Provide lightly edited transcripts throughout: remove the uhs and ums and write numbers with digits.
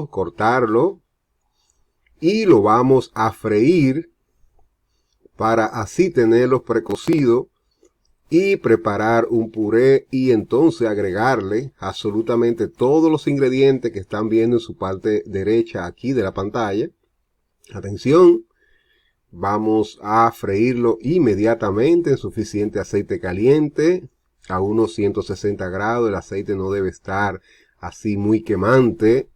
cortarlo y lo vamos a freír para así tenerlo precocido y preparar un puré y entonces agregarle absolutamente todos los ingredientes que están viendo en su parte derecha aquí de la pantalla. Atención, vamos a freírlo inmediatamente en suficiente aceite caliente a unos 160 grados. El aceite no debe estar así muy quemante.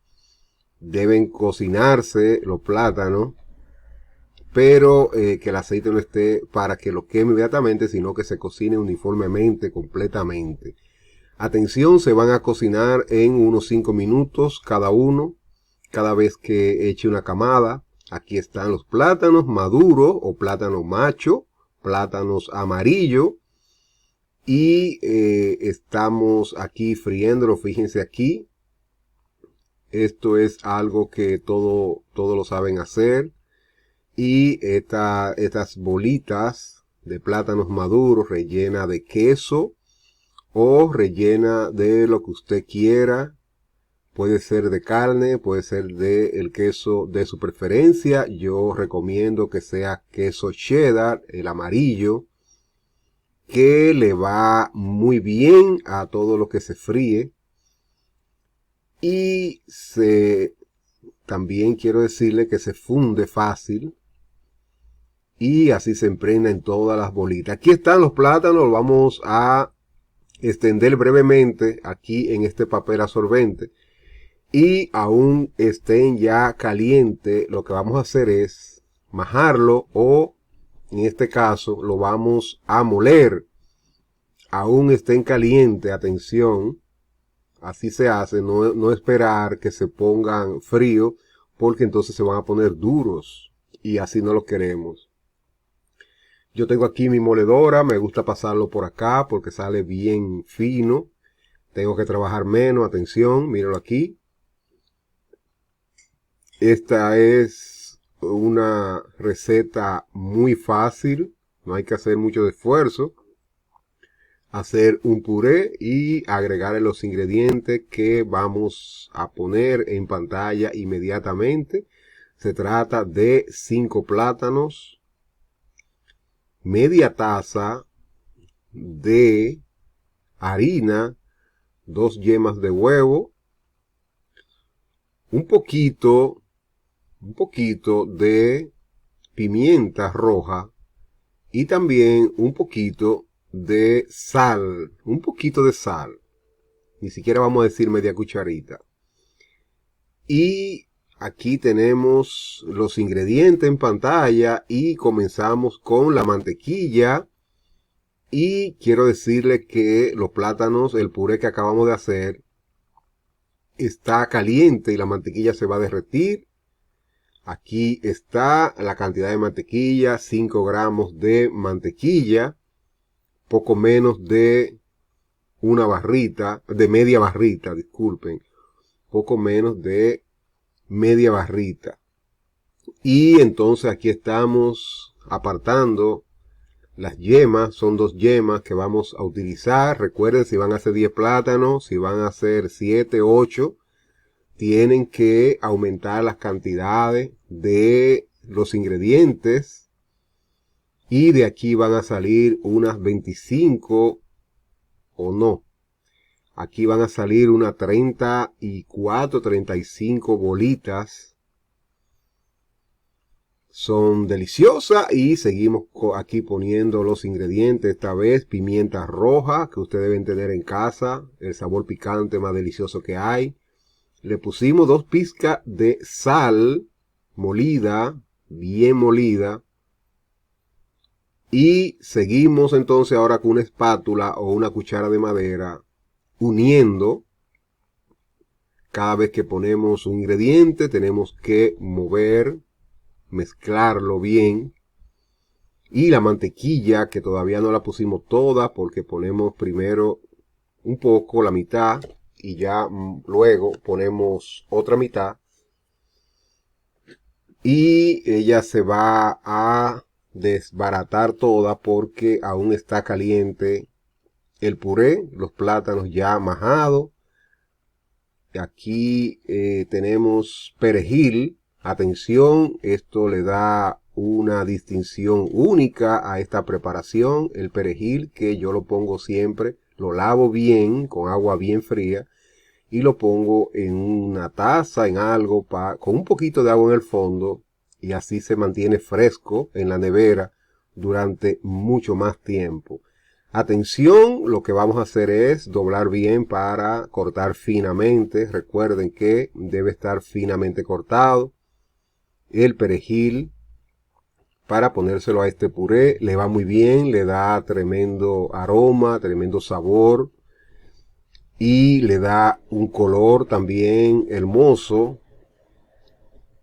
Deben cocinarse los plátanos, pero que el aceite no esté para que lo queme inmediatamente, sino que se cocine uniformemente, completamente. Atención, se van a cocinar en unos 5 minutos cada uno, cada vez que eche una camada. Aquí están los plátanos maduros o plátano macho, plátanos amarillos. Y estamos aquí friéndolo, fíjense aquí. Esto es algo que todos lo saben hacer. Y estas bolitas de plátanos maduros rellena de queso o rellena de lo que usted quiera. Puede ser de carne, puede ser de el queso de su preferencia. Yo recomiendo que sea queso cheddar, el amarillo, que le va muy bien a todo lo que se fríe. Y también quiero decirle que se funde fácil. Y así se impregna en todas las bolitas. Aquí están los plátanos, los vamos a extender brevemente aquí en este papel absorbente. Y aún estén ya calientes, lo que vamos a hacer es majarlo o en este caso lo vamos a moler. Aún estén calientes, atención, así se hace, no esperar que se pongan frío porque entonces se van a poner duros y así no lo queremos. Yo tengo aquí mi moledora, me gusta pasarlo por acá porque sale bien fino. Tengo que trabajar menos, atención, míralo aquí. Esta es una receta muy fácil, no hay que hacer mucho esfuerzo. Hacer un puré y agregarle los ingredientes que vamos a poner en pantalla inmediatamente. Se trata de 5 plátanos, media taza de harina, 2 yemas de huevo, un poquito de pimienta roja y también un poquito de sal, ni siquiera vamos a decir media cucharita. Y aquí tenemos los ingredientes en pantalla y comenzamos con la mantequilla. Y quiero decirle que los plátanos, el puré que acabamos de hacer, está caliente y la mantequilla se va a derretir. Aquí está la cantidad de mantequilla, 5 gramos de mantequilla, poco menos de una barrita, de media barrita, disculpen, poco menos de media barrita. Y entonces aquí estamos apartando las yemas, son 2 yemas que vamos a utilizar. Recuerden, si van a hacer 10 plátanos, si van a hacer 7, 8, tienen que aumentar las cantidades de los ingredientes. Y de aquí van a salir unas 25 o no. Aquí van a salir unas 34, 35 bolitas. Son deliciosas y seguimos aquí poniendo los ingredientes. Esta vez pimienta roja que ustedes deben tener en casa. El sabor picante más delicioso que hay. Le pusimos 2 pizcas de sal molida, bien molida. Y seguimos entonces ahora con una espátula o una cuchara de madera uniendo. Cada vez que ponemos un ingrediente tenemos que mover, mezclarlo bien. Y la mantequilla, que todavía no la pusimos toda porque ponemos primero un poco, la mitad, y ya luego ponemos otra mitad. Y ella se va a desbaratar toda porque aún está caliente el puré, los plátanos ya majados. Aquí tenemos perejil. Atención, esto le da una distinción única a esta preparación. El perejil, que yo lo pongo siempre, lo lavo bien con agua bien fría y lo pongo en una taza, en algo, con un poquito de agua en el fondo, y así se mantiene fresco en la nevera durante mucho más tiempo. Atención, lo que vamos a hacer es doblar bien para cortar finamente. Recuerden que debe estar finamente cortado el perejil para ponérselo a este puré. Le va muy bien, le da tremendo aroma, tremendo sabor y le da un color también hermoso.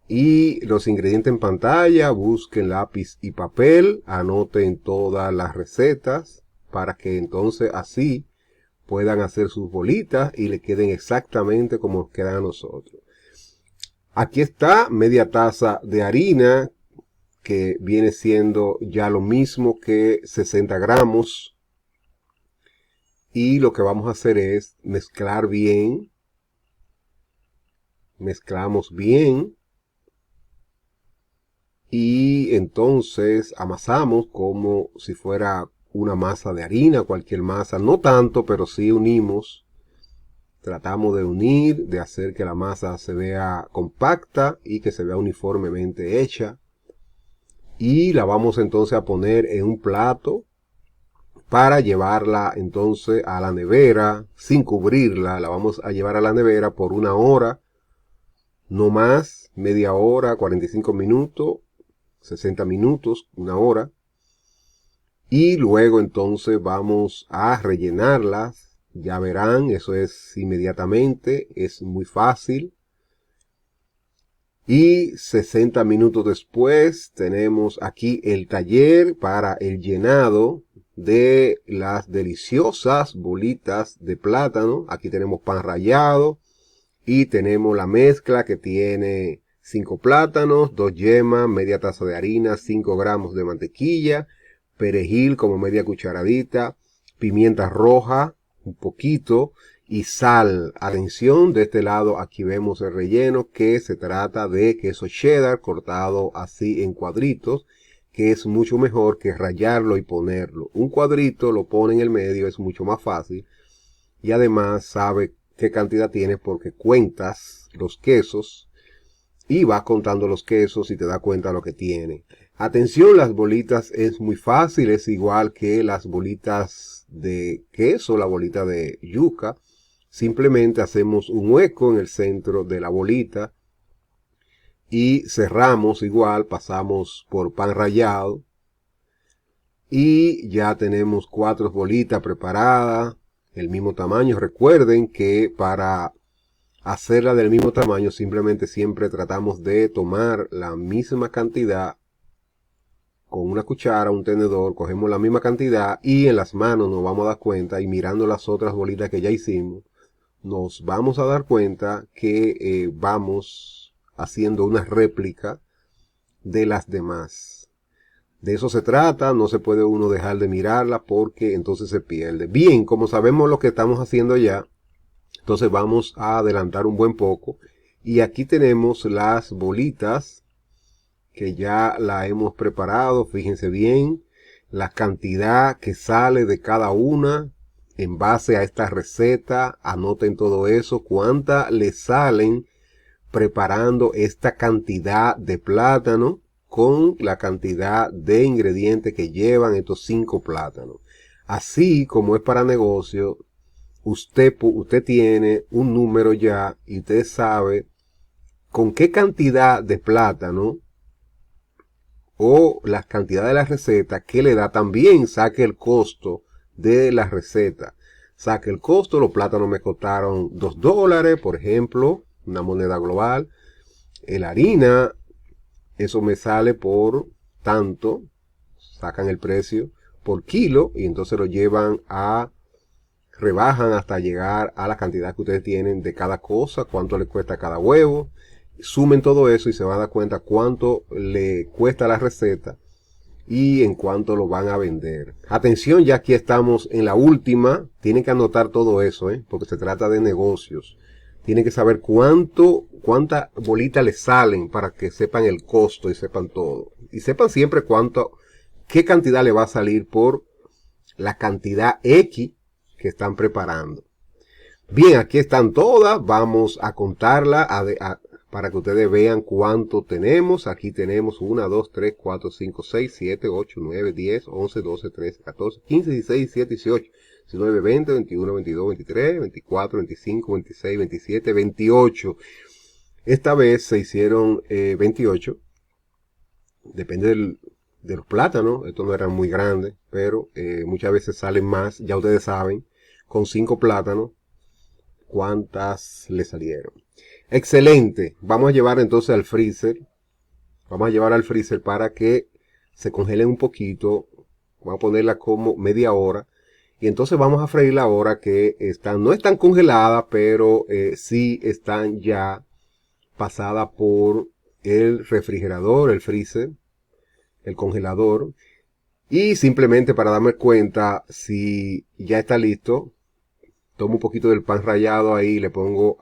Y los ingredientes en pantalla, busquen lápiz y papel, anoten todas las recetas para que entonces así puedan hacer sus bolitas y le queden exactamente como nos quedan a nosotros. Aquí está media taza de harina, que viene siendo ya lo mismo que 60 gramos. Y lo que vamos a hacer es mezclar bien. Mezclamos bien. Y entonces amasamos como si fuera una masa de harina, cualquier masa. No tanto, pero sí unimos. Tratamos de unir, de hacer que la masa se vea compacta y que se vea uniformemente hecha. Y la vamos entonces a poner en un plato para llevarla entonces a la nevera sin cubrirla. La vamos a llevar a la nevera por 1 hora, no más, media hora, 45 minutos, 60 minutos, 1 hora. Y luego entonces vamos a rellenarlas. Ya verán, eso es inmediatamente, es muy fácil. Y 60 minutos después tenemos aquí el taller para el llenado de las deliciosas bolitas de plátano. Aquí tenemos pan rallado y tenemos la mezcla que tiene 5 plátanos, 2 yemas, media taza de harina, 5 gramos de mantequilla, perejil como media cucharadita, pimienta roja, un poquito, y sal. Atención, de este lado aquí vemos el relleno, que se trata de queso cheddar cortado así en cuadritos, que es mucho mejor que rallarlo y ponerlo. Un cuadrito lo pone en el medio, es mucho más fácil, y además sabe qué cantidad tienes porque cuentas los quesos y vas contando los quesos y te das cuenta lo que tiene. Atención, las bolitas es muy fácil, es igual que las bolitas de queso, la bolita de yuca. Simplemente hacemos un hueco en el centro de la bolita y cerramos igual, pasamos por pan rallado y ya tenemos 4 bolitas preparadas, el mismo tamaño. Recuerden que para hacerla del mismo tamaño simplemente siempre tratamos de tomar la misma cantidad con una cuchara, un tenedor, cogemos la misma cantidad y en las manos nos vamos a dar cuenta, y mirando las otras bolitas que ya hicimos, nos vamos a dar cuenta que vamos haciendo una réplica de las demás. De eso se trata, no se puede uno dejar de mirarla porque entonces se pierde. Bien, como sabemos lo que estamos haciendo ya, entonces vamos a adelantar un buen poco. Y aquí tenemos las bolitas que ya la hemos preparado. Fíjense bien la cantidad que sale de cada una en base a esta receta. Anoten todo eso, cuánta le salen preparando esta cantidad de plátano con la cantidad de ingredientes que llevan estos 5 plátanos. Así como es para negocio, usted tiene un número ya y usted sabe con qué cantidad de plátano o la cantidad de la receta que le da. También saque el costo de la receta. Saque el costo, los plátanos me costaron $2, por ejemplo, una moneda global. La harina, eso me sale por tanto, sacan el precio por kilo y entonces lo llevan rebajan hasta llegar a la cantidad que ustedes tienen de cada cosa, cuánto le cuesta cada huevo. Sumen todo eso y se van a dar cuenta cuánto le cuesta la receta y en cuánto lo van a vender. Atención, ya aquí estamos en la última. Tienen que anotar todo eso, porque se trata de negocios. Tienen que saber cuántas bolitas les salen para que sepan el costo y sepan todo. Y sepan siempre qué cantidad le va a salir por la cantidad X que están preparando. Bien, aquí están todas. Vamos a contarlas para que ustedes vean cuánto tenemos. Aquí tenemos 1, 2, 3, 4, 5, 6, 7, 8, 9, 10, 11, 12, 13, 14, 15, 16, 17, 18, 19, 20, 21, 22, 23, 24, 25, 26, 27, 28. Esta vez se hicieron 28. Depende de los plátanos. Estos no eran muy grandes, pero muchas veces salen más. Ya ustedes saben, con 5 plátanos, cuántas le salieron. Excelente. Vamos a llevar entonces al freezer. Vamos a llevar al freezer para que se congelen un poquito. Vamos a ponerla como media hora. Y entonces vamos a freírla ahora que no están congeladas, pero sí están ya pasadas por el refrigerador, el freezer, el congelador. Y simplemente para darme cuenta si ya está listo, tomo un poquito del pan rallado ahí, le pongo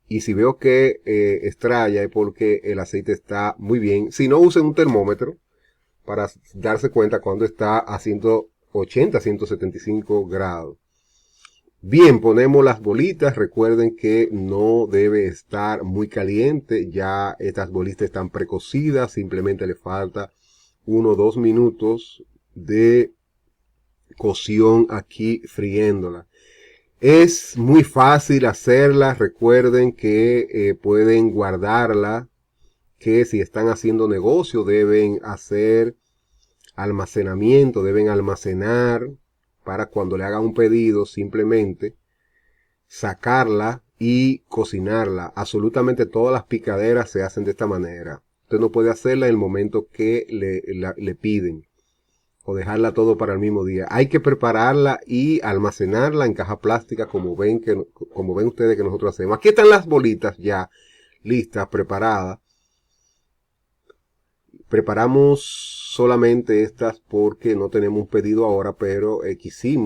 y si veo que estrella es porque el aceite está muy bien. Si no, usen un termómetro para darse cuenta cuando está a 180, 175 grados. Bien, ponemos las bolitas. Recuerden que no debe estar muy caliente. Ya estas bolitas están precocidas. Simplemente le falta 1 o 2 minutos de cocción aquí friéndola. Es muy fácil hacerla. Recuerden que pueden guardarla. Que si están haciendo negocio deben hacer almacenamiento, deben almacenar para cuando le hagan un pedido simplemente sacarla y cocinarla. Absolutamente todas las picaderas se hacen de esta manera. Usted no puede hacerla en el momento que le piden o dejarla todo para el mismo día. Hay que prepararla y almacenarla en caja plástica como ven ustedes que nosotros hacemos. Aquí están las bolitas ya listas, preparadas. Preparamos solamente estas porque no tenemos un pedido ahora, pero quisimos